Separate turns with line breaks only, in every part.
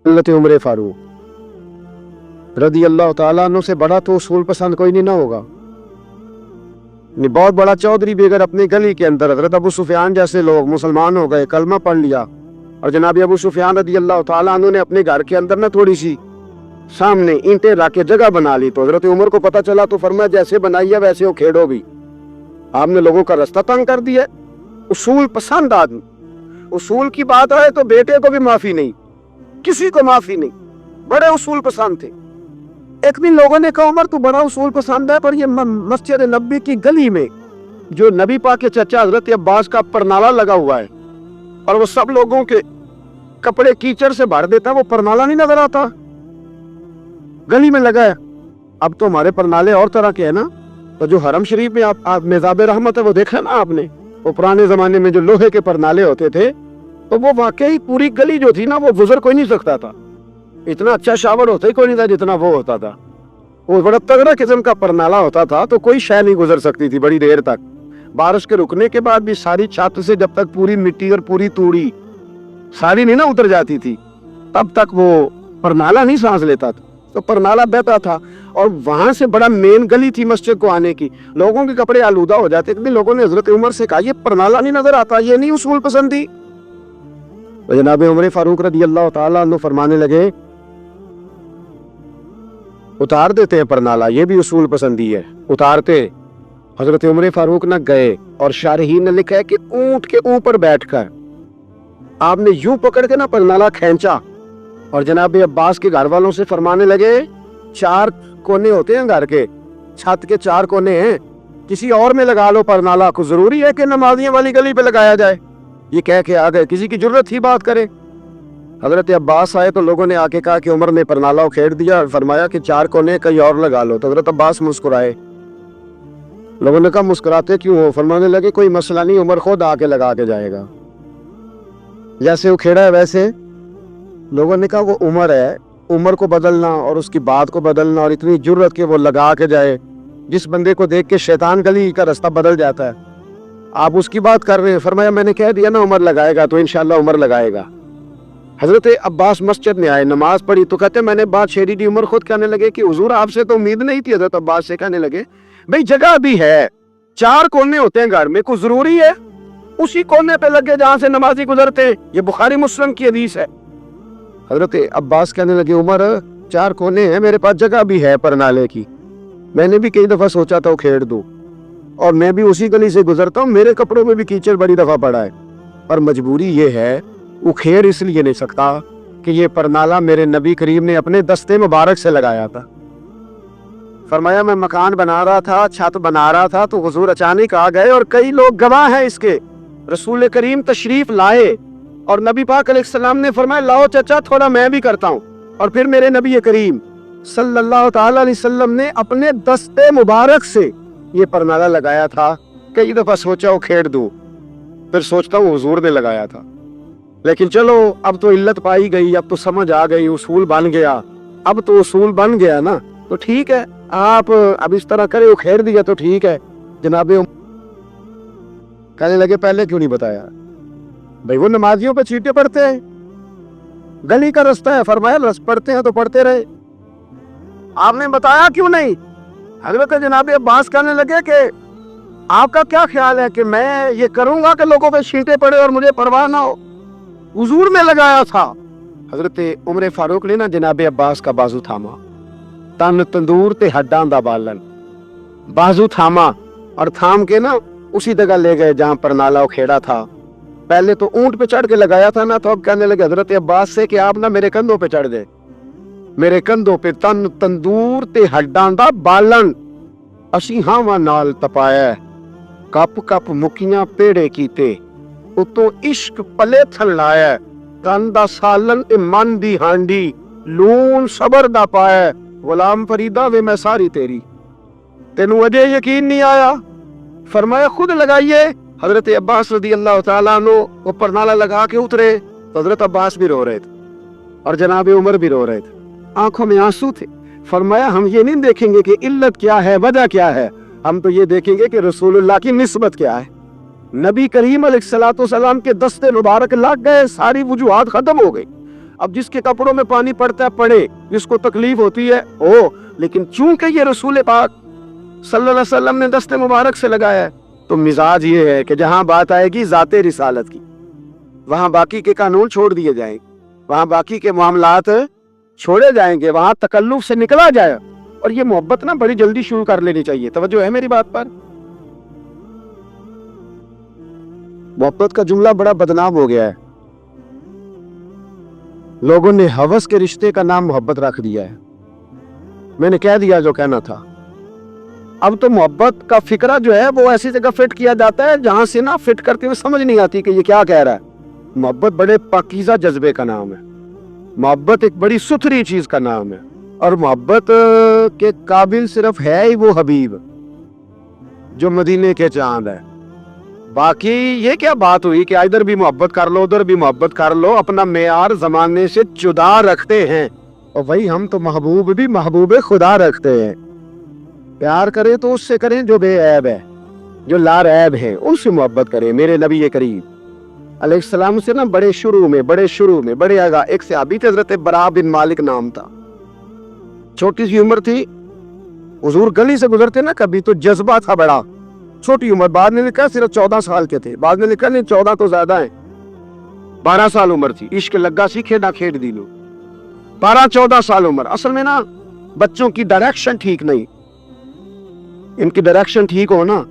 हज़रत उमर फारूक रदी अल्लाह ताला अन्हु से बड़ा तो उसूल पसंद कोई नहीं ना होगा। नहीं, बहुत बड़ा चौधरी भी अगर अपनी गली के अंदर हज़रत अबू सुफियान जैसे लोग मुसलमान हो गए, कलमा पढ़ लिया, और जनाब अबू सुफियान रदी अल्लाह ताला अन्हु ने अपने घर के अंदर ना थोड़ी सी सामने ईंटें रख के जगह बना ली, तो हज़रत उमर को पता चला तो फरमाया जैसे बनाई है वैसे वो खेड़ो भी, आपने लोगों का रास्ता तंग कर दिया। उसूल पसंद आदमी, उसूल की बात आए तो बेटे को भी माफी नहीं, किसी को माफी नहीं, बड़े उसूल पसंद थे। एक दिन लोगों ने कहा उमर तू बड़ा उसूल पसंद है, पर ये मस्जिद नबी की गली में जो नबी पाक के चचा हजरत अब्बास का परनाला लगा हुआ है और वो सब लोगों के कपड़े कीचड़ से भर देता है, वो परनाला नहीं नजर आता, गली में लगा है। अब तो हमारे परनाले और तरह के है ना, तो जो हरम शरीफ में आप मेज़ाब रहमत है वो देखा ना आपने, वो पुराने जमाने में जो लोहे के परनाले होते थे, तो वो वाकई पूरी गली जो थी ना वो गुजर कोई नहीं सकता था, इतना अच्छा शावर होता ही कोई नहीं था जितना वो होता था। वो बड़ा तगड़ा किस्म का परनाला होता था, तो कोई शय नहीं गुजर सकती थी बड़ी देर तक। बारिश के रुकने के बाद भी सारी छत से जब तक पूरी मिट्टी और पूरी तूड़ी सारी नहीं ना उतर जाती थी, तब तक वो परनाला नहीं सांस लेता था, तो परनाला बहता था। और वहां से बड़ा मेन गली थी मस्जिद को आने की, लोगों के कपड़े आलूदा हो जाते थे। लोगों ने हजरत उमर से कहा ये परनाला नहीं नजर आता, ये नहीं उसूल पसंद थी। तो जनाब उमर फारूक रदी अल्लाह ताला अन्हु फरमाने लगे उतार देते हैं परनाला, ये भी उसूल पसंदी है, उतारते। हजरत उमर फारूक न गए और शारहीन ने लिखा है कि ऊंट के ऊपर बैठकर आपने यूं पकड़ के ना परनाला खींचा और जनाब अब्बास के घर वालों से फरमाने लगे 4 कोने होते हैं घर के, छत के 4 कोने हैं, किसी और में लगा लो परनाला, को जरूरी है कि नमाजियों वाली गली पे लगाया जाए। ये कह के आ गए, किसी की जरूरत ही बात करे। हजरत अब्बास आए तो लोगों ने आके कहा कि उमर ने परनाला उखेड़ दिया और फरमाया कि 4 कोने कहीं और लगा लो। तो हजरत अब्बास मुस्कुराए। लोगों ने कहा मुस्कुराते क्यों हो? फरमाने लगे कोई मसला नहीं, उमर खुद आके लगा के जाएगा। जैसे उखेड़ा है वैसे लोगों ने कहा वो उमर है, उमर को बदलना और उसकी बात को बदलना और इतनी जुर्रत के वो लगा के जाए, जिस बंदे को देख के शैतान गली का रास्ता बदल जाता है, आप उसकी बात कर रहे हैं। फरमाया मैंने कह दिया ना उमर लगाएगा तो इंशाल्लाह उमर लगाएगा। हजरत अब्बास मस्जिद में आए, नमाज पढ़ी तो कहते मैंने बात छेड़ी दी। उमर खुद कहने लगे कि हुजूर आपसे तो उम्मीद नहीं थी। हजरत अब्बास से कहने लगे भाई जगह भी है, 4 कोने होते हैं घर में, कुछ जरूरी है उसी कोने पे लगे जहां से नमाजी गुजरते, ये बुखारी मुस्लिम की हदीस है। हजरत अब्बास कहने लगे उमर 4 कोने हैं, मेरे पास जगह भी है परनाले की, मैंने भी कई दफा सोचा था उखेड़ दूं, और मैं भी उसी गली से गुजरता हूँ, मेरे कपड़ों में भी कीचड़ बड़ी दफा पड़ा है, पर मजबूरी ये है उखेड़ इसलिए नहीं सकता कि ये परनाला मेरे नबी करीम ने अपने दस्ते मुबारक से लगाया था। फरमाया मैं मकान बना रहा था, छत बना रहा था, तो हुजूर अचानक आ गए और कई लोग गवाह हैं इसके, रसूल करीम तशरीफ लाए और नबी पाक अलैहिस्सलाम ने फरमाया लाओ चचा थोड़ा मैं भी करता हूँ, और फिर मेरे नबी करीम सल्लल्लाहु ताला अलैहि वसल्लम ने अपने दस्ते मुबारक से ये परनाला लगाया था। कई दफा सोचा उखेड़ दूं, फिर सोचता हूँ हुजूर ने लगाया था, लेकिन चलो अब तो इल्लत पाई गई, अब तो समझ आ गई, उसूल बन गया, अब तो उसूल बन गया ना, तो ठीक है आप अब इस तरह करे, उखेड़ दिया तो ठीक है। जनाबे कहने लगे पहले क्यों नहीं बताया? भाई वो नमाजियों पे चीटे पड़ते हैं, गली का रास्ता है, फरमाया रस पढ़ते हैं तो पढ़ते रहे, आपने बताया क्यों नहीं? हजरत जनाब अब्बास कहने लगे कि आपका क्या ख्याल है कि मैं ये करूंगा कि लोगों पे छींटे पड़े और मुझे परवाह ना हो? हुजूर ने लगाया था। हजरत उमर फारूक ने ना जनाब अब्बास का बाजू थामा, तन तंदूर ते हड्डां दा बालन, बाजू थामा और थाम के ना उसी जगह ले गए जहां परनाला उखेड़ा था। पहले तो ऊंट पे चढ़ के लगाया था ना, तो अब कहने लगे हजरत अब्बास से कि आप ना मेरे कंधों पे चढ़ गए, मेरे कंधों पे तन तंदूर ते हड्डां दा बालन असी हावां नाल तपाया, कप कप मुकियां पेड़े कीते, उतों इश्क पले थन लाया, तन दा सालन ते मन दी हांडी, लून सबर दा पाया, गुलाम फरीदा वे मैं सारी तेरी, तेनू अजे यकीन नहीं आया? फरमाया खुद लगाइए। हजरत अब्बास रदी अल्लाह ताला अन्हु वो परनाला लगा के उतरे, तो हजरत अब्बास भी रो रहे थे और जनाब उमर भी रो रहे थे, आंखों में आंसू थे। फरमाया हम ये नहीं देखेंगे कि इल्लत क्या है, वजह क्या है, हम तो ये देखेंगे कि रसूलुल्लाह की निस्बत क्या है। नबी करीम अलैहिस्सलातु वस्सलाम के दस्ते मुबारक लग गए, सारी वजूहात खत्म हो गई। اب جس کے کپڑوں میں پانی پڑتا ہے پڑے، جس کو تکلیف ہوتی ہے ہو، لیکن چونکہ یہ رسول پاک صلی اللہ علیہ وسلم نے دست مبارک سے لگایا ہے تو مزاج یہ ہے کہ جہاں بات آئے گی ذات رسالت کی، وہاں باقی کے قانون چھوڑ دیے جائیں، وہاں باقی کے معاملات چھوڑے جائیں گے، وہاں تکلف سے نکلا جائے. اور یہ محبت نا بڑی جلدی شروع کر لینی چاہیے. توجہ ہے میری بات پر؟ محبت کا جملہ بڑا بدنام ہو گیا ہے. لوگوں نے ہوس کے رشتے کا نام محبت رکھ دیا ہے. میں نے کہہ دیا جو کہنا تھا. اب تو محبت کا فکرہ جو ہے وہ ایسی جگہ فٹ کیا جاتا ہے جہاں سے نا فٹ کرتے ہوئے سمجھ نہیں آتی کہ یہ کیا کہہ رہا ہے. محبت بڑے پاکیزہ جذبے کا نام ہے. محبت ایک بڑی ستھری چیز کا نام ہے. اور محبت کے قابل صرف ہے ہی وہ حبیب جو مدینے کے چاند ہے. باقی یہ کیا بات ہوئی کہ ادھر بھی محبت کر لو ادھر بھی محبت کر لو، اپنا معیار زمانے سے جدا رکھتے ہیں. اور وہی ہم تو محبوب بھی محبوب خدا رکھتے ہیں. پیار کریں تو اس سے کریں جو بے عیب ہے، جو لار عیب ہے، اس سے محبت کریں. میرے نبی کریم علیہ السلام سے نا بڑے شروع میں بڑے آگا ایک صحابی تھے، حضرت برا بن مالک نام تھا. چھوٹی سی عمر تھی، حضور گلی سے گزرتے نا کبھی تو جذبہ تھا بڑا. چھوٹی عمر، بعد نے لکھا صرف 14 سال کے تھے، بعد نے لکھا نہیں 14 تو زیادہ ہیں، 12 سال عمر تھی. عشق لگا سی کھیڈا کھیڈ دی لو. 12-14 سال عمر. اصل میں نا بچوں کی ڈائریکشن ٹھیک نہیں. ان کی ڈائریکشن ٹھیک ہو نا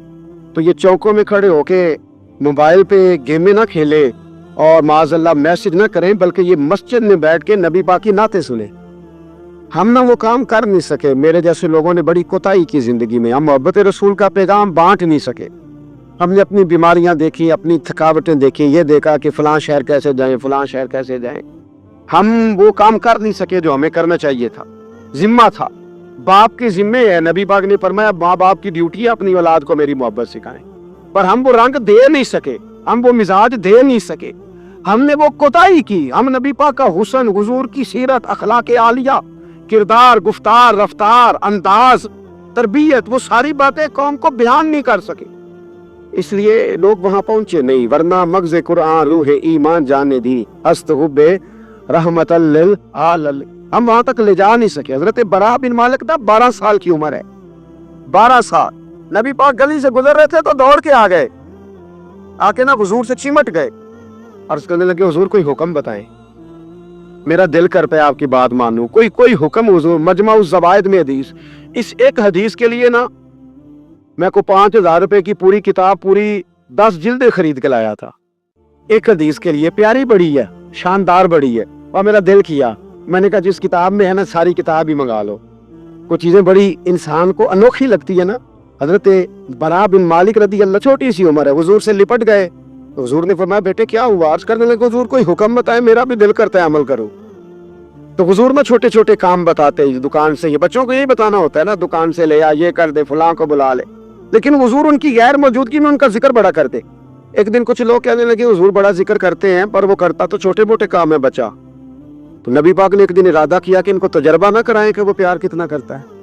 تو یہ چوکوں میں کھڑے ہو کے موبائل پہ گیمیں نہ کھیلے اور معاذ اللہ میسج نہ کریں، بلکہ یہ مسجد میں بیٹھ کے نبی پاک کی نعتیں سنیں. ہم نہ وہ کام کر نہیں سکے. میرے جیسے لوگوں نے بڑی کوتاہی کی زندگی میں. ہم محبت رسول کا پیغام بانٹ نہیں سکے. ہم نے اپنی بیماریاں دیکھی، اپنی تھکاوٹیں دیکھی، یہ دیکھا کہ فلاں شہر کیسے جائیں فلاں شہر کیسے جائیں. ہم وہ کام کر نہیں سکے جو ہمیں کرنا چاہیے تھا. ذمہ تھا، باپ کے ذمے ہے. نبی پاک نے فرمایا ماں باپ کی ڈیوٹی ہے اپنی اولاد کو میری محبت سکھائیں. پر ہم وہ رنگ دے نہیں سکے، ہم وہ مزاج دے نہیں سکے. ہم نے وہ کوتاہی کی. ہم نبی پاک کا حسن، حضور کی سیرت، اخلاق عالیہ، کردار، گفتار، رفتار، انداز، تربیت، وہ ساری باتیں قوم کو بیان نہیں کر سکے. اس لیے لوگ وہاں پہنچے نہیں. ورنہ مغز قرآن روح ایمان جانے دی است حب رحمت للعالمین. ہم وہاں تک لے جا نہیں سکے. حضرت برا بن مالک دا 12 سال کی عمر ہے. 12 سال. نبی پاک گلی سے گزر رہے تھے تو دوڑ کے آ گئے، آ کے نا حضور سے چمٹ گئے. عرض کرنے لگے حضور کوئی حکم بتائیں، میرا دل کر پہ آپ کی بات مانوں. کوئی حکم حضور. مجمع الزوائد میں حدیث، اس ایک حدیث کے لیے نا میں کو 5000 روپے کی پوری کتاب، پوری 10 جلدیں خرید کے لایا تھا. ایک حدیث کے لیے. پیاری بڑی ہے، شاندار بڑی ہے. اور میرا دل کیا، میں نے کہا جس کتاب میں ہے نا ساری کتاب ہی منگا لو. کچھ چیزیں بڑی انسان کو انوکھی لگتی ہے نا. حضرت برا بن مالک رضی اللہ، چھوٹی سی عمر ہے، حضور سے لپٹ گئے. حضور نے فرمایا بیٹے کیا ہوا؟ عرض کرنے لگے حضور کوئی حکم بتائے، میرا بھی دل کرتا ہے عمل کروں. تو حضور میں چھوٹے چھوٹے کام بتاتے ہیں. دکان سے، یہ بچوں کو یہی بتانا ہوتا ہے نا، دکان سے لے آ، یہ کر دے، فلاں کو بلا لے. لیکن حضور ان کی غیر موجودگی میں ان کا ذکر بڑا کرتے. ایک دن کچھ لوگ کہنے لگے حضور بڑا ذکر کرتے ہیں پر وہ کرتا تو چھوٹے موٹے کام ہے بچہ. تو نبی پاک نے ایک دن ارادہ کیا کہ ان کو تجربہ نہ کرائیں کہ وہ پیار کتنا کرتا ہے.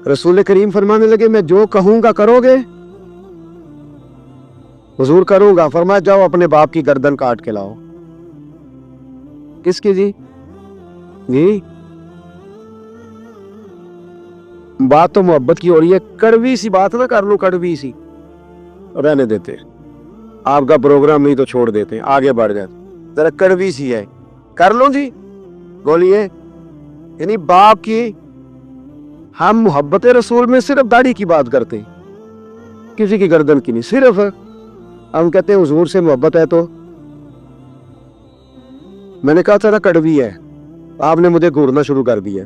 رسول کریم فرمانے لگے میں جو کہوں گا کرو گے؟ حضور کروں گا. فرمایا جاؤ اپنے باپ کی گردن کاٹ کے لاؤ. کس کی؟ جی بات تو محبت کی ہو رہی ہے. کڑوی سی بات نہ کر لوں، کڑوی سی رہنے دیتے. آپ کا پروگرام نہیں تو چھوڑ دیتے ہیں، آگے بڑھ جاتے. ذرا کڑوی سی ہے، کر لوں جی بولیے. یعنی باپ کی، ہم محبت رسول میں صرف داڑھی کی بات کرتے ہیں، کسی کی گردن کی نہیں. صرف ہم کہتے ہیں حضور سے محبت ہے. تو میں نے کہا تھا نا کڑوی ہے. آپ نے مجھے گھورنا شروع کر دیا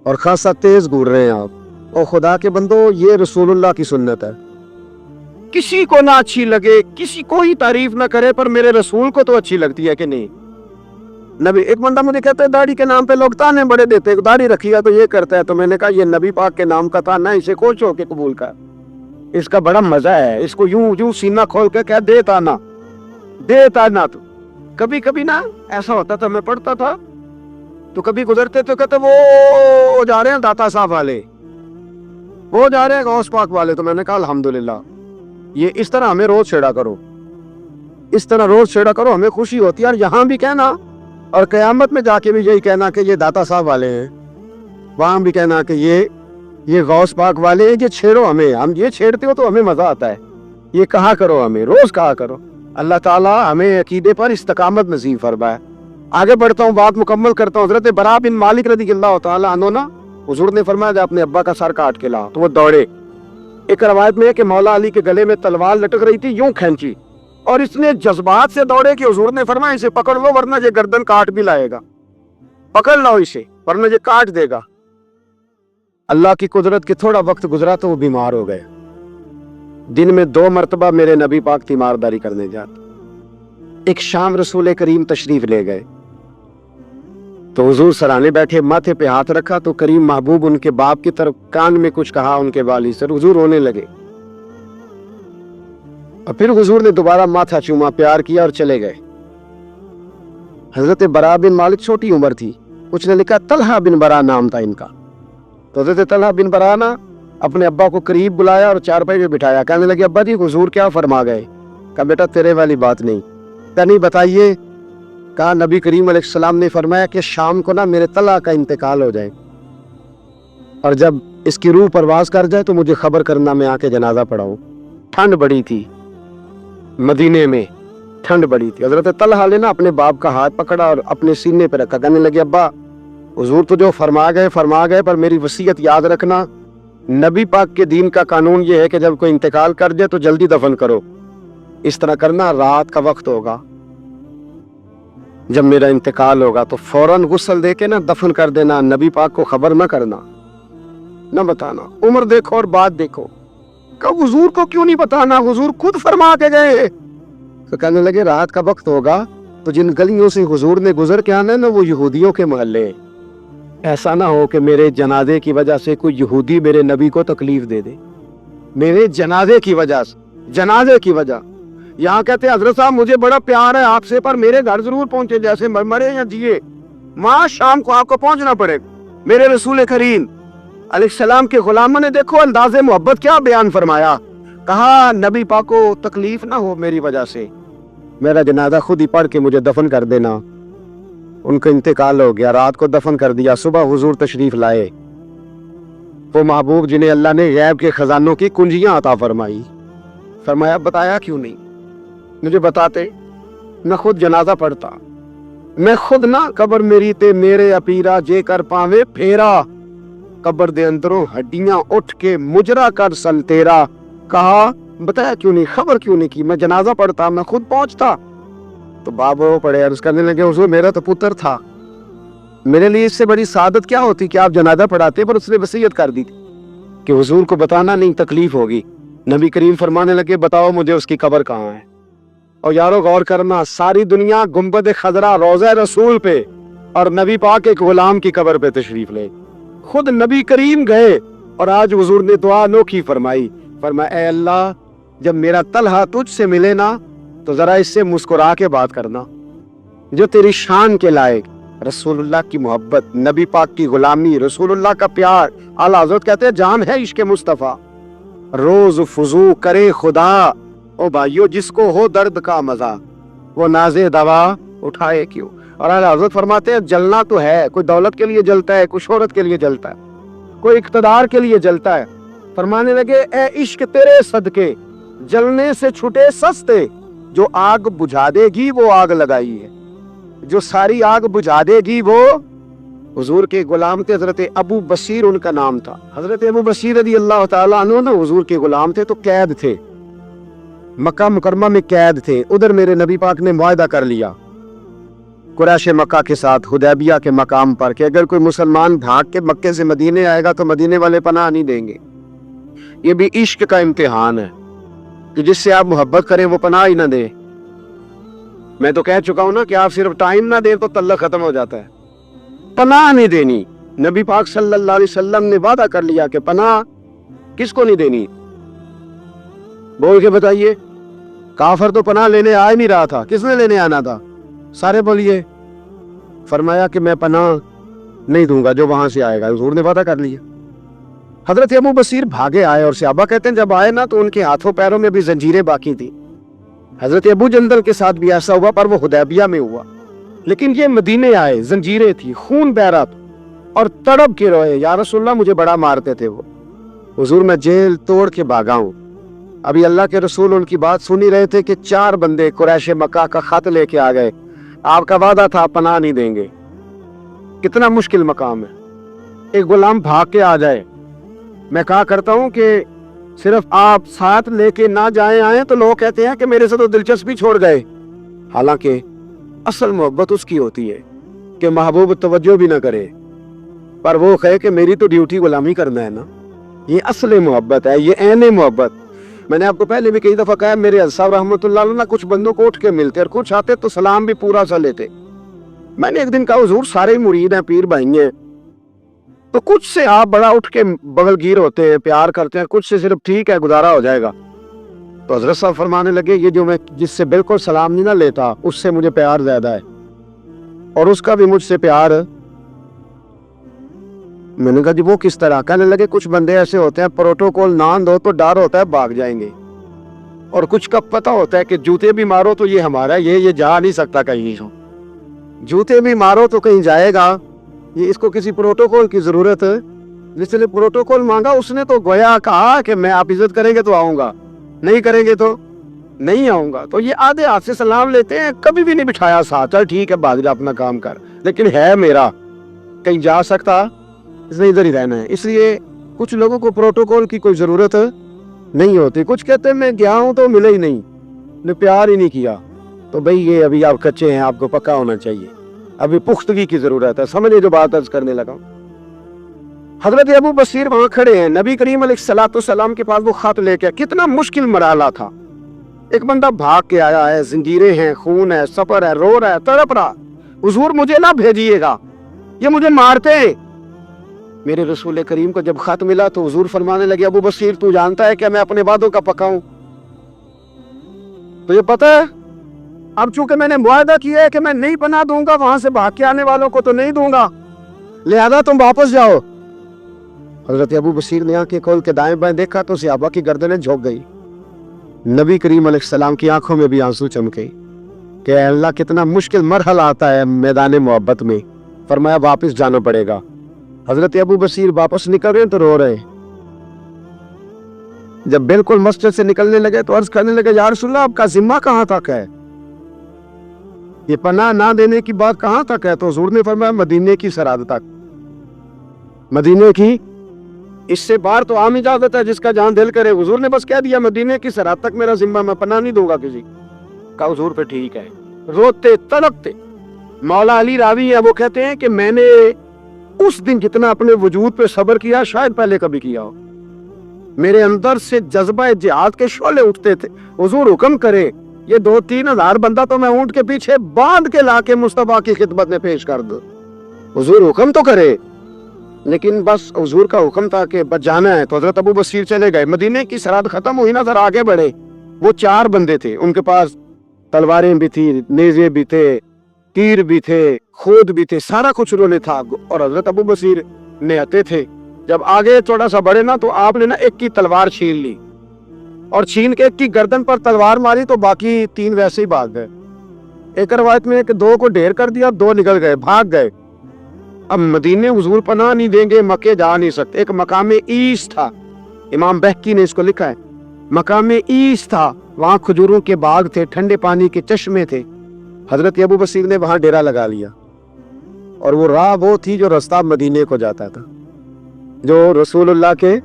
اور خاصا تیز گھور رہے ہیں آپ. اور خدا کے بندو یہ رسول اللہ کی سنت ہے. کسی کو نہ اچھی لگے، کسی کو ہی تعریف نہ کرے، پر میرے رسول کو تو اچھی لگتی ہے کہ نہیں. نبی، ایک بندہ مجھے کہتا ہے داڑھی کے نام پہ لوگ تانے بڑے دیتے ہیں، داڑھی رکھی ہے تو یہ کرتا ہے. تو میں نے کہا یہ نبی پاک کے نام کا تانا، اسے خوش ہو کے قبول کر. اس کا بڑا مزہ ہے. اس کو یوں سینہ کھول کے کہہ دے تانا، دے تانا. تو کبھی کبھی نا ایسا ہوتا تھا، میں پڑھتا تھا تو کبھی گزرتے تو کہتے وہ جا رہے ہیں داتا صاحب والے، وہ جا رہے ہیں غوث پاک والے. تو میں نے کہا الحمدللہ، یہ اس طرح ہمیں روز چھیڑا کرو، اس طرح روز چھیڑا کرو، ہمیں خوشی ہوتی ہے. اور یہاں بھی کہنا اور قیامت میں جا کے بھی یہی کہنا کہ یہ داتا صاحب والے ہیں، وہاں بھی کہنا کہ یہ غوث پاک والے ہیں، یہ چھیڑو ہمیں، ہم یہ چھیڑتے ہو تو ہمیں مزہ آتا ہے، یہ کہا کرو، ہمیں روز کہا کرو۔ اللہ تعالیٰ ہمیں عقیدے پر استقامت نصیب فرمائے۔ آگے بڑھتا ہوں، بات مکمل کرتا ہوں۔ حضرت برا بن مالک رضی اللہ تعالیٰ عنہ نا، حضور نے فرمایا جب اپنے ابا کا سر کاٹ کے لا تو وہ دوڑے۔ ایک روایت میں ہے کہ مولا علی کے گلے میں تلوار لٹک رہی تھی، یوں کھینچی اور اس نے جذبات سے دوڑے کہ حضور نے فرمایا اسے پکڑ لو ورنہ یہ گردن کاٹ بھی لائے گا، پکڑ لو اسے ورنہ یہ کاٹ دے گا۔ اللہ کی قدرت کہ تھوڑا وقت گزرا تو وہ بیمار ہو گئے۔ دن میں 2 مرتبہ میرے نبی پاک تیمارداری کرنے جاتے۔ ایک شام رسول کریم تشریف لے گئے تو حضور سرانے بیٹھے، ماتھے پہ ہاتھ رکھا تو کریم محبوب ان کے باپ کی طرف کان میں کچھ کہا ان کے والی سے، حضور رونے لگے اور پھر حضور نے دوبارہ ماتھا چوما، پیار کیا اور چلے گئے۔ حضرت برا بن مالک چھوٹی عمر تھی، کچھ نے لکھا طلحہ بن برا نام تھا ان کا، تو حضرت طلحہ بن برا نا اپنے ابا کو قریب بلایا اور چارپائی پہ بٹھایا، کہنے لگے ابا جی حضور کیا فرما گئے؟ کہا بیٹا تیرے والی بات نہیں۔ کہا نہیں بتائیے؟ کہا نبی کریم علیہ السلام نے فرمایا کہ شام کو نا میرے طلحہ کا انتقال ہو جائے اور جب اس کی روح پرواز کر جائے تو مجھے خبر کرنا، میں آ کے جنازہ پڑھاؤں۔ ٹھنڈ بڑی تھی، مدینے میں ٹھنڈ بڑی تھی۔ حضرت طلحہ نے نا اپنے باپ کا ہاتھ پکڑا اور اپنے سینے پہ رکھا، کہنے لگے ابا حضور تو جو فرما گئے پر میری وصیت یاد رکھنا، نبی پاک کے دین کا قانون یہ ہے کہ جب کوئی انتقال کر جائے تو جلدی دفن کرو، اس طرح کرنا رات کا وقت ہوگا، جب میرا انتقال ہوگا تو فوراً غسل دے کے نا دفن کر دینا، نبی پاک کو خبر نہ کرنا، نہ بتانا۔ عمر دیکھو اور بات دیکھو، کہ حضور کو کیوں نہیں بتانا، حضور خود فرما کے گئے۔ تو کہنے لگے رات کا وقت ہوگا تو جن گلیوں سے حضور نے گزر کے آنا ہے نا وہ یہودیوں کے محلے ہیں، ایسا نہ ہو کہ میرے جنازے کی وجہ سے کوئی یہودی میرے نبی کو تکلیف دے دے، میرے جنازے کی وجہ سے، جنازے کی وجہ۔ یہاں کہتے ہیں حضرت صاحب مجھے بڑا پیار ہے آپ سے پر میرے گھر ضرور پہنچے، جیسے مرے یا جیے، وہاں شام کو آپ کو پہنچنا پڑے۔ میرے رسول کریم علیہ السلام کے غلاموں نے دیکھو انداز محبت کیا بیان فرمایا، کہا نبی پاک کو تکلیف نہ ہو میری وجہ سے، میرا جنازہ خود ہی پڑھ کے مجھے دفن کر دینا۔ ان کا انتقال ہو گیا، رات کو دفن کر دیا، صبح حضور تشریف لائے، وہ محبوب جنہیں اللہ نے غیب کے خزانوں کی کنجیاں عطا فرمائی۔ فرمایا بتایا کیوں نہیں؟ مجھے بتاتے، نہ خود جنازہ پڑھتا، میں خود نہ قبر میری تے میرے اپیرا جے کر پاوے پھیرا، قبر دے اندروں ہڈیاں اٹھ کے مجرا کر سن تیرا۔ کہا بتایا کیوں نہیں، خبر کیوں نہیں کی؟ میں جنازہ پڑھتا، میں خود پہنچتا۔ تو بابا وہ پڑھے عرض کرنے لگے حضور میرا تو پتر تھا، میرے لیے اس سے بڑی سعادت کیا ہوتی کہ آپ جنازہ پڑھاتے، پر اس نے وصیت کر دی کہ حضور کو بتانا نہیں، تکلیف ہوگی۔ نبی کریم فرمانے لگے بتاؤ مجھے اس کی قبر کہاں ہے۔ اور یارو غور کرنا، ساری دنیا گنبد خضرا روضہ رسول پہ اور نبی پاک ایک غلام کی قبر پہ تشریف لے، خود نبی کریم گئے اور آج حضور نے دعا انوکھی فرمائی، فرمایا اے اللہ جب میرا طلحہ تجھ سے ملے نا تو ذرا اس سے مسکرا کے بات کرنا، جو تیری شان کے لائق، رسول اللہ کی محبت، نبی پاک کی غلامی، رسول اللہ کا پیار۔ اعلیٰ حضرت کہتے ہیں جام ہے عشق مصطفیٰ، روز فضو کرے خدا، او بھائیو جس کو ہو درد کا مزہ وہ نازے دوا اٹھائے کیوں۔ اور اعلیٰ حضرت فرماتے ہیں جلنا تو ہے، کوئی دولت کے لیے جلتا ہے، کوئی شہرت کے لیے جلتا ہے، کوئی اقتدار کے لیے جلتا ہے۔ فرمانے لگے اے عشق تیرے صدقے جلنے سے چھٹے سستے، جو آگ بجھا دے گی وہ آگ لگائی ہے، جو ساری آگ بجھا دے گی وہ۔ حضور کے غلام تھے حضرت ابو بصیر ان کا نام تھا، حضرت ابو بصیر رضی اللہ تعالیٰ عنہ نا حضور کے غلام تھے، تو قید تھے، مکہ مکرمہ میں قید تھے۔ ادھر میرے نبی پاک نے معاہدہ کر لیا قریش مکہ کے ساتھ حدیبیہ کے مقام پر کہ اگر کوئی مسلمان بھاگ کے مکے سے مدینے آئے گا تو مدینے والے پناہ نہیں دیں گے۔ یہ بھی عشق کا امتحان ہے کہ جس سے آپ محبت کریں وہ پناہ ہی نہ دے۔ میں تو کہہ چکا ہوں نا کہ آپ صرف ٹائم نہ دیں تو تعلق ختم ہو جاتا ہے، پناہ نہیں دینی۔ نبی پاک صلی اللہ علیہ وسلم نے وعدہ کر لیا کہ پناہ کس کو نہیں دینی؟ بول کے بتائیے، کافر تو پناہ لینے آ ہی نہیں رہا تھا، کس نے لینے آنا تھا؟ سارے بولیے۔ فرمایا کہ میں پناہ نہیں دوں گا جو وہاں سے آئے گا، حضور نے وعدہ کر لیا۔ حضرت ابو بصیر بھاگے آئے اور صحابہ کہتے ہیں جب آئے نا تو ان کے ہاتھوں پیروں میں بھی زنجیریں باقی تھی۔ حضرت ابو جندل کے ساتھ بھی ایسا ہوا پر وہ حدیبیہ میں ہوا۔ लेकिन ये मदीने आए, जंजीरें थी, खून बह रहा था और तड़प के रोए, या रसूलुल्लाह मुझे बड़ा मारते थे वो, हुजूर मैं जेल तोड़ के भागा हूं। अभी अल्लाह के रसूल उनकी बात सुन ही रहे थे कि 4 बंदे कुरैश मक्का का खत लेके आ गए, आपका वादा था पनाह नहीं देंगे। कितना मुश्किल मकाम है, एक गुलाम भाग के आ जाए। मैं कहा करता हूं कि सिर्फ आप साथ लेके ना जाए आए तो लोग कहते हैं कि मेरे से तो दिलचस्पी छोड़ गए। हालांकि असल मोहब्बत उसकी होती है कि महबूब तवज्जो भी ना करे, पर वो कहे कि मेरी तो ड्यूटी गुलामी करना है ना। ये असल मोहब्बत है, ये ऐन मोहब्बत। मैंने आपको पहले भी कई दफा कहा, मेरे अल्साब रहमतुल्लाह अलैह ना कुछ बंदों को उठ के मिलते और कुछ आते तो सलाम भी पूरा सा लेते। मैंने एक दिन कहा हुजूर सारे मुरीद हैं, पीर भाई हैं, तो कुछ से आप बड़ा उठ के बगलगीर होते हैं, प्यार करते हैं, कुछ से सिर्फ ठीक है गुजारा हो जाएगा। तो हजरत साहब फरमाने लगे, ये जो मैं जिससे बिल्कुल सलाम नहीं ना लेता उससे मुझे प्यार ज्यादा है और उसका भी मुझसे प्यार। मैंने कहा जी वो किस तरह? कहने लगे कुछ बंदे ऐसे होते हैं प्रोटोकॉल ना दो तो डर होता है भाग जाएंगे, और कुछ का पता होता है कि जूते भी मारो तो ये हमारा, ये जा नहीं सकता कहीं, जूते भी मारो तो कहीं जाएगा, ये इसको किसी प्रोटोकॉल की जरूरत है। जिसने प्रोटोकॉल मांगा उसने तो गोया कहा कि मैं आप इज्जत करेंगे तो आऊंगा, नहीं करेंगे तो नहीं आऊंगा। तो ये आधे हाथ से सलाम लेते हैं, कभी भी नहीं बिठाया साथ, चल ठीक है भाग जा अपना काम कर, लेकिन है मेरा, कहीं जा सकता, इसने इधर ही रहना है। इसलिए कुछ लोगों को प्रोटोकॉल की कोई जरूरत नहीं होती। कुछ कहते हैं मैं गया हूं तो मिले ही नहीं, ने प्यार ही नहीं किया। तो भाई ये अभी आप कच्चे हैं, आपको पक्का होना चाहिए, अभी पुख्तगी की जरूरत है। समझे जो बात अर्ज करने लगा। हजरत अबू बसीर वहां खड़े हैं, नबी करीम अलैहिस्सलाम के पास वो खत लेके, कितना मुश्किल मराला था। एक बंदा भाग के आया है, जंजीरें हैं, खून है, सफर है, रो रहा है, तड़प रहा, हुजूर मुझे ना भेजिएगा, ये मुझे मारते हैं। मेरे रसूल करीम को जब खत मिला तो हुजूर फरमाने लगे, अबू बसीर तू जानता है क्या मैं अपने वादों का पक्का हूं? तो ये पता है, अब चूंकि मैंने मुआहदा किया है कि मैं नहीं पनाह दूंगा, वहां से भाग के आने वालों को तो नहीं दूंगा, लिहाजा तुम वापस जाओ। हजरत अबू बसीर ने आंखें खोल के दाएं बाएं देखा तो सहाबा की गर्दनें झुक गई। नबी करीम अलैहिस्सलाम की आंखों में भी आंसू चमके कि अल्लाह कितना मुश्किल मरहला आता है मैदान मोहब्बत में। फरमाया वापस जाना पड़ेगा। हजरत अबू बसीर वापस निकल रहे तो रो रहे। जब बिल्कुल मस्जिद से निकलने लगे तो अर्ज करने लगे, या रसूलल्लाह आपका जिम्मा कहां तक है, ये पनाह ना देने की बात कहां तक है? तो हुजूर ने फरमाया मदीने की सरहद तक। मदीने की, इससे बाहर तो आम इजाजत है जिसका जहां दिल करे। हुजूर ने बस कह दिया मदीने की सरहद तक मेरा जिम्मा, मैं पनाह नहीं दूंगा किसी का। हुजूर पे ठीक है। रोते तड़पते मौला अली रावी है, वो कहते हैं कि मैंने उस दिन जितना अपने वजूद पे सब्र किया शायद पहले कभी किया हो। मेरे अंदर से जज्बा जिहाद के शोले उठते थे। हुजूर हुक्म करे, ये 2-3 हजार बंदा तो मैं ऊंट के पीछे बांध के लाके मुस्तफा की खिदमत में पेश कर दो। हुजूर हुक्म तो करे, लेकिन बस हुजूर का हुक्म था कि बच जाना है। तो हजरत अबू बसीर चले गए। मदीने की सरहद खत्म हुई ना, जरा आगे बढ़े। वो 4 बंदे थे, उनके पास तलवारें भी थी, नेज़े भी थे, तीर भी थे, खोद भी थे, सारा कुछ उन्होंने था। और हजरत अबू बसीर निहत्ते थे। जब आगे थोड़ा सा बढ़े ना तो आपने ना एक की तलवार छीन ली और छीन के एक की गर्दन पर तलवार मारी तो बाकी 3 वैसे ही भाग गए। एक रवायत में कि 2 को ढेर कर दिया, 2 निकल गए, भाग गए। अब मदीने हुजूर पनाह नहीं देंगे, मक्के जा नहीं सकते। एक मकाम ईस था, इमाम बहकी ने इसको लिखा है, मकाम ईस था, वहां खजूरों के बाग थे, ठंडे पानी के चश्मे थे। हजरत अबू बसीर ने वहां डेरा लगा लिया और वो राह वो थी जो रास्ता मदीने को जाता था, जो रसूलुल्लाह के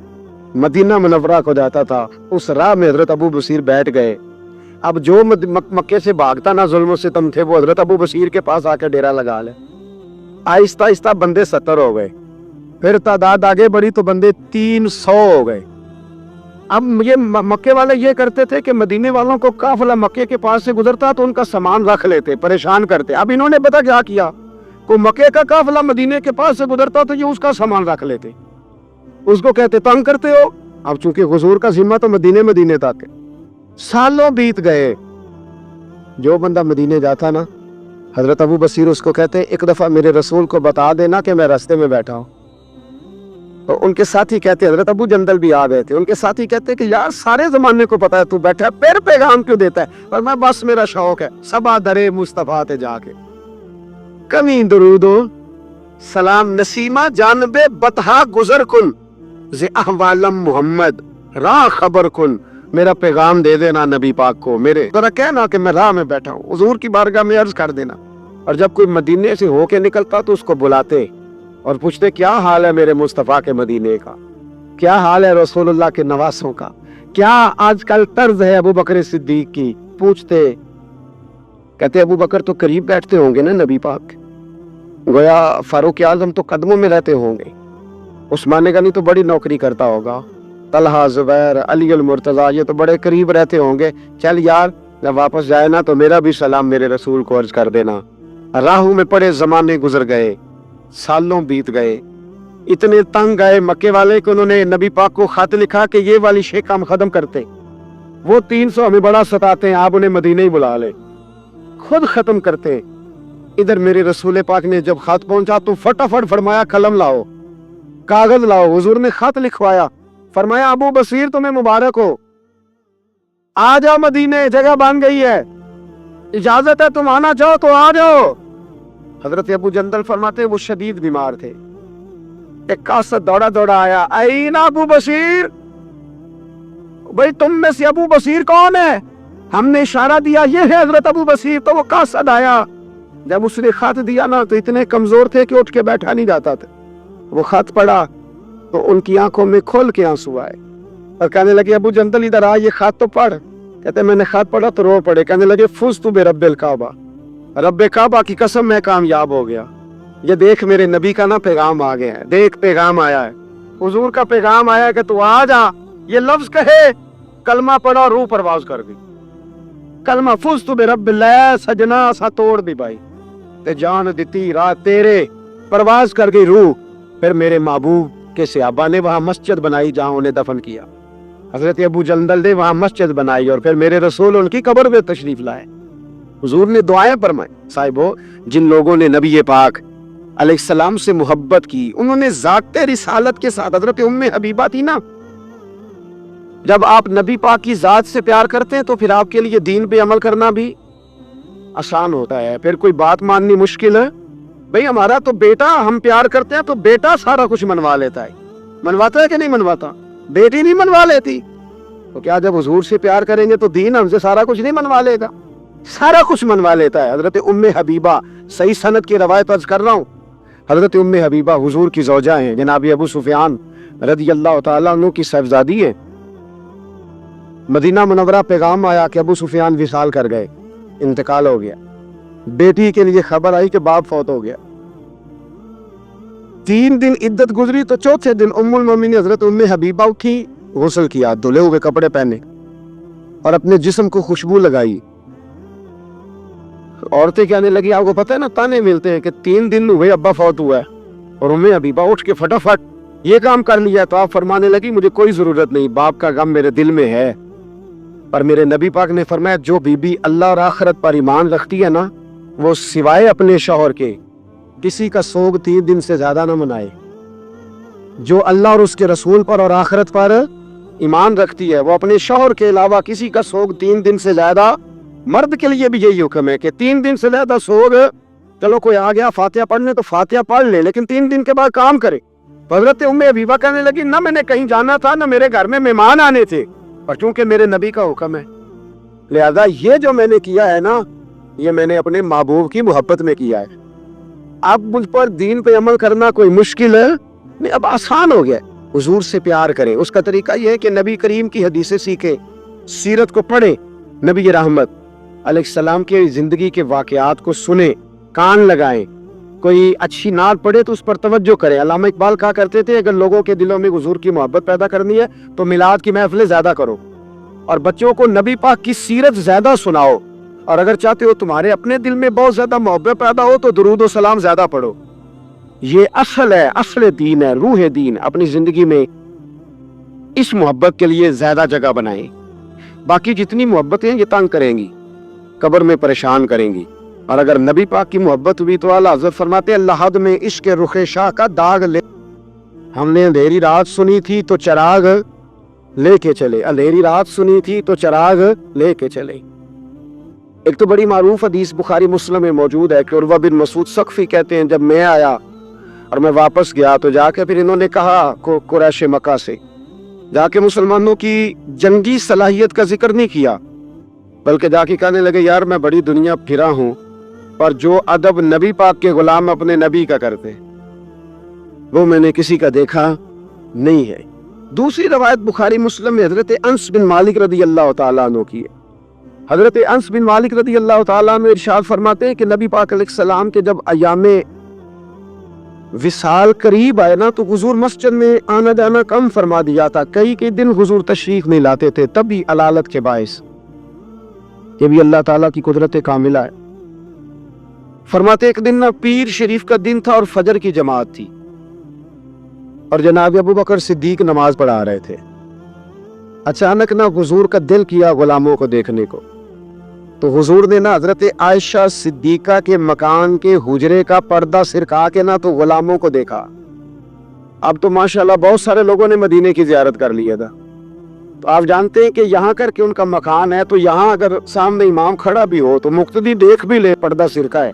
मदीना मुनव्वरा को जाता था। उस राह में हजरत अबू बसीर बैठ गए। अब जो मक्के से भागता ना जुल्म से सितम थे, वो हजरत अबू बसीर के पास आकर डेरा लगा ले। आहिस्ता आहिस्ता बंदे 70 हो गए, फिर तादाद आगे बढ़ी तो बंदे 300 हो गए। अब ये मक्के वाले ये करते थे कि मदीने वालों को काफिला मक्के के पास से गुजरता तो उनका सामान रख लेते, परेशान करते। अब इन्होंने पता क्या किया, को मक्के का काफिला मदीने के पास से गुजरता तो ये उसका सामान रख लेते, उसको कहते तंग करते हो। अब चूंकि हुजूर का जिम्मा तो मदीने तक है। सालों बीत गए। जो बंदा मदीने जाता ना, हजरत अबू बसीर उसको कहते एक दफा मेरे रसूल को बता देना कि मैं रास्ते में बैठा हूं। तो उनके साथी कहते, हजरत अबू जंदल भी आ गए थे, उनके साथी कहते कि यार सारे जमाने को पता है तू बैठा है, पैर पैगाम क्यों देता है? पर मैं बस मेरा शौक है, सबा दरे मुस्तफा ते जाके। कमी दरूदो सलाम नसीमा जानबे बतहा गुजर कुन जे अहवालम मोहम्मद राह खबर कुन, मेरा पैगाम दे देना नबी पाक को, मेरे जरा कहना कि मैं राह में बैठा हूँ, हुजूर की बारगाह में अर्ज कर देना। और जब कोई मदीने से होके निकलता तो उसको बुलाते और पूछते क्या हाल है मेरे मुस्तफा के मदीने का, क्या हाल है रसूलुल्लाह के नवासों का, क्या आजकल तर्ज है अबू बकर सिद्दीक की। पूछते, कहते अबू बकर तो करीब बैठते होंगे ना नबी पाक, गोया फारूक आजम तो कदमों में रहते होंगे, उस्मान गनी तो बड़ी नौकरी करता होगा, तलहा जुबैर अली अल मुर्तजा ये तो बड़े करीब रहते होंगे, चल यार जब वापस जाए ना तो मेरा भी सलाम मेरे रसूल को अर्ज कर देना। राहू में पड़े जमाने गुजर गए, सालों बीत गए, इतने तंग गए मक्के वाले कि उन्होंने नबी पाक को खत लिखा कि ये वाली शे काम खत्म करते, वो 300 हमें बड़ा सताते हैं, आप उन्हें मदीने ही बुला ले, खुद खत्म करते। इधर मेरे रसूल पाक ने जब खत पहुंचा तो फटाफट फरमाया कलम लाओ, कागज लाओ। हुजूर ने खत लिखवाया, फरमाया अबू बसीर तुम्हें मुबारक हो, आ जाओ मदीने, जगह बन गई है, इजाजत है, तुम आना चाहो तो आ जाओ। हजरत अबू जंदल फरमाते वो शदीद बीमार थे, एक कासद दौड़ा दौड़ा आया, आई ना अबू बसीर, भाई तुम में से अबू बसीर कौन है? हमने इशारा दिया ये है हजरत अबू बसीर। तो वो कासद आया, जब उसने खत दिया ना तो इतने कमजोर थे कि उठ के बैठा नहीं जाता था। वो खत पढ़ा तो उनकी आंखों में खोल के आंसू आए और कहने लगे अबू जंदल इधर आ, ये खत तो पढ़। कहते मैंने खत पढ़ा तो रो पड़े, कहने लगे फुज़ तू बिरब्बिल काबा, रब्बे काबा की कसम मैं कामयाब हो गया, ये देख मेरे नबी का ना पैगाम आ गया है, देख पैगाम आया है, हुजूर का पैगाम आया है कि तू आ जा। ये लफ्ज कहे, कलमा पढ़ा और रूह परवाज कर गई, कलमा फुज़ तू बिरब्बिल सजना सा तोड़ दी भाई ते जान दिती रात तेरे, परवाज कर गई रूह। फिर मेरे महबूब के सहाबा ने वहां मस्जिद बनाई जहां उन्हें दफन किया, हजरत अबू जंदल ने वहां मस्जिद बनाई और फिर मेरे रसूल उनकी कब्र में तशरीफ लाए। हुजूर ने दुआएं फरमाई। साहिबो, जिन लोगों ने नबी पाक अलैहिस्सलाम से मोहब्बत की, उन्होंने ज़ाते रिसालत के साथ, हजरत उम्मे हबीबा थी ना, जब आप नबी पाक की जात से प्यार करते हैं तो फिर आपके लिए दीन पे अमल करना भी आसान होता है, फिर कोई बात माननी मुश्किल है। भाई हमारा तो बेटा, हम प्यार करते हैं तो बेटा सारा कुछ मनवा लेता है, मनवाता है कि नहीं मनवाता? बेटी नहीं मनवा लेती, तो क्या जब हुजूर से प्यार करेंगे तो दीन हमसे सारा कुछ नहीं मनवा लेगा? सारा कुछ मनवा लेता है। हजरत उम्मे हबीबा, सही सनद की रवायत अर्ज कर रहा हूँ, हजरत उम्मे हबीबा हुजूर की ज़ौजा हैं, जनाब अबू सुफियान रज़ियल्लाहु ताला अन्हु की साहबजादी है। मदीना मुनव्वरा पैगाम आया कि अबू सुफियान विसाल कर गए, इंतकाल हो गया। बेटी के लिए खबर आई कि बाप फौत हो गया। 3 दिन इद्दत गुजरी तो चौथे दिन उम्मुल मोमिनीन हजरत उम्मे हबीबा उठी, गुस्ल किया, धुले हुए कपड़े पहने और अपने जिस्म को खुशबू लगाई। औरतें कहने लगी, आपको पता है ना ताने मिलते हैं कि 3 दिन हुए अब्बा फौत हुआ है, और उम्मे हबीबा उठ के फटाफट ये काम कर लिया। तो आप फरमाने लगी मुझे कोई जरूरत नहीं, बाप का गम मेरे दिल में है। पर मेरे नबी पाक ने फरमाया जो बीबी अल्लाह और आखिरत पर ईमान रखती है ना, वो सिवाय अपने शौहर के किसी का सोग 3 दिन से ज्यादा ना मनाए। जो अल्लाह और उसके रसूल पर और आखिरत पर ईमान रखती है वो अपने शौहर के अलावा किसी का सोग 3 दिन से ज्यादा, मर्द के लिए भी यही हुक्म है कि 3 दिन से ज्यादा सोग, चलो कोई आ गया फातिहा पढ़ने तो फातिहा पढ़ ले, लेकिन 3 दिन के बाद काम करे। हजरत उम्मे हबीबा कहने लगी ना मैंने कहीं जाना था ना मेरे घर में मेहमान आने थे, पर चूंकि मेरे नबी का हुक्म है लिहाजा ये जो मैंने किया है ना, ये मैंने अपने महबूब की मोहब्बत में किया है। अब मुझ पर दीन पे अमल करना कोई मुश्किल है नहीं, अब आसान हो गया। हुजूर से प्यार करें, उसका तरीका यह है कि नबी करीम की हदीसें सीखें, सीरत को पढ़ें, नबी रहमत अलैहिस्सलाम के जिंदगी के वाकयात को सुने, कान लगाएं, कोई अच्छी नात पढ़े तो उस पर तवज्जो करें। अल्लामा इकबाल कहा करते थे अगर लोगों के दिलों में हुजूर की मोहब्बत पैदा करनी है तो मिलाद की महफिलें ज्यादा करो और बच्चों को नबी पाक की सीरत ज्यादा सुनाओ, और अगर चाहते हो तुम्हारे अपने दिल में बहुत ज्यादा मोहब्बत पैदा हो तो दुरूद और सलाम ज्यादा पढ़ो। ये असल है, असल दीन है, रूह दीन। अपनी जिंदगी में इस मोहब्बत के लिए ज्यादा जगह बनाएं। बाकी जितनी मोहब्बतें ये तंग करेंगी, कब्र में परेशान करेंगी, और अगर नबी पाक की मोहब्बत हुई तो आला हज़रत फरमाते अल्लाह हद में इश्क रुखे शाह का दाग ले। हमने अंधेरी रात सुनी थी तो चराग लेके चले, अंधेरी रात सुनी थी तो चराग लेके चले। ایک تو بڑی معروف حدیث بخاری مسلم میں موجود ہے کہ عروہ بن مسعود ثقفی کہتے ہیں جب میں آیا اور میں واپس گیا تو جا کے پھر انہوں نے کہا قریش مکہ سے جا کے مسلمانوں کی جنگی صلاحیت کا ذکر نہیں کیا، بلکہ جا کے کہنے لگے یار میں بڑی دنیا پھرا ہوں پر جو ادب نبی پاک کے غلام اپنے نبی کا کرتے وہ میں نے کسی کا دیکھا نہیں ہے۔ دوسری روایت بخاری مسلم میں حضرت انس بن مالک رضی اللہ تعالیٰ عنہ کی ہے۔ حضرت انس بن مالک رضی اللہ تعالیٰ عنہ ارشاد فرماتے ہیں کہ نبی پاک علیہ السلام کے جب ایام وصال قریب آئے نا تو حضور مسجد میں آنا جانا کم فرما دیا تھا، کئی دن حضور تشریف نہیں لاتے تھے، تب بھی علالت کے باعث، یہ بھی اللہ تعالیٰ کی قدرت کاملہ ہے۔ فرماتے ایک دن نا پیر شریف کا دن تھا اور فجر کی جماعت تھی اور جناب ابو بکر صدیق نماز پڑھا رہے تھے۔ اچانک نا حضور کا دل کیا غلاموں کو دیکھنے کو، تو حضور نے نا حضرت عائشہ صدیقہ کے مکان کے حجرے کا پردہ سرکا کے نا تو غلاموں کو دیکھا۔ اب تو ماشاءاللہ بہت سارے لوگوں نے مدینے کی زیارت کر لیا تھا، تو آپ جانتے ہیں کہ یہاں کر کے ان کا مکان ہے تو یہاں اگر سامنے امام کھڑا بھی ہو تو مقتدی دیکھ بھی لے پردہ سرکا ہے،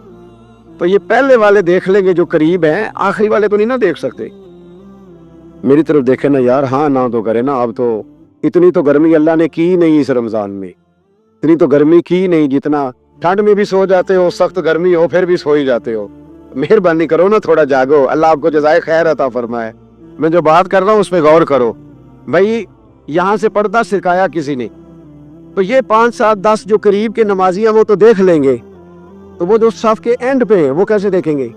تو یہ پہلے والے دیکھ لیں گے جو قریب ہیں، آخری والے تو نہیں نا دیکھ سکتے۔ میری طرف دیکھے نا یار، ہاں نہ تو کرے نا، اب تو اتنی تو گرمی اللہ نے کی نہیں اس رمضان میں، اتنی تو گرمی کی نہیں، جتنا ٹھنڈ میں بھی سو جاتے ہو، سخت گرمی ہو پھر بھی سو ہی جاتے ہو۔ مہربانی کرو نا، تھوڑا جاگو، اللہ آپ کو جزائے خیر عطا فرمائے۔ میں جو بات کر رہا ہوں اس پہ غور کرو بھائی، یہاں سے پردہ سرکایا کسی نے، تو یہ 5 7 10 جو قریب کے نمازی ہیں وہ تو دیکھ لیں گے، تو وہ جو صف کے اینڈ پہ ہیں وہ کیسے دیکھیں گے؟